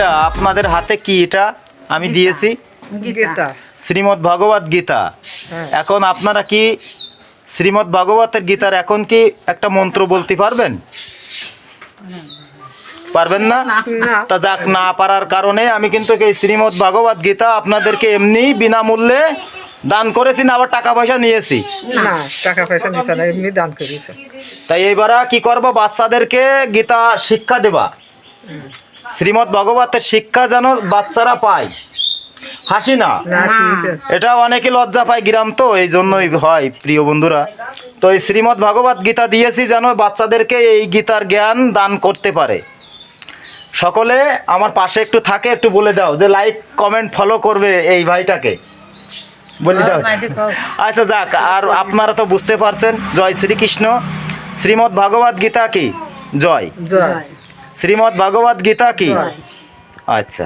ভাইরা, আপনাদের হাতে কি এটা আমি দিয়েছি? গীতা। শ্রীমদ্ ভগবত গীতা। হ্যাঁ। এখন আপনারা কি শ্রীমদ্ ভগবতের গীতার এখন কি একটা মন্ত্র বলতে পারবেন? পারবেন না? না। তা যাক, না পারার কারণে আমি কিন্তু এই শ্রীমদ্ ভগবত গীতা আপনাদেরকে এমনি বিনামূল্যে দান করেছি, না আবার টাকা পয়সা নিয়েছি। না, টাকা পয়সা নিচ্ছে না, এমনি দান করেছে। তাই এইবার কি করব, বাচ্চাদেরকে গীতা শিক্ষা দেবা, শ্রীমদ্ ভগবতের শিক্ষা যেন বাচ্চারা পায়। হাসি না, না, ঠিক আছে। এটা অনেকে লজ্জা পায়, গ্রাম তো, এই জন্যই হয় প্রিয় বন্ধুরা। তো এই শ্রীমদ্ ভগবত গীতা দিয়েছি যেন বাচ্চাদেরকে এই গীতার জ্ঞান দান করতে পারে। সকলে আমার পাশে একটু থাকে, একটু বলে দাও যে লাইক কমেন্ট ফলো করবে এই ভাইটাকে, বলে দাও। আচ্ছা যাক, আর আপনারা তো বুঝতে পারছেন। জয় শ্রীকৃষ্ণ। শ্রীমদ্ ভগবত গীতা কি জয়, জয়। শ্রীমদ্ ভগবত গীতা কি। জয়। আচ্ছা।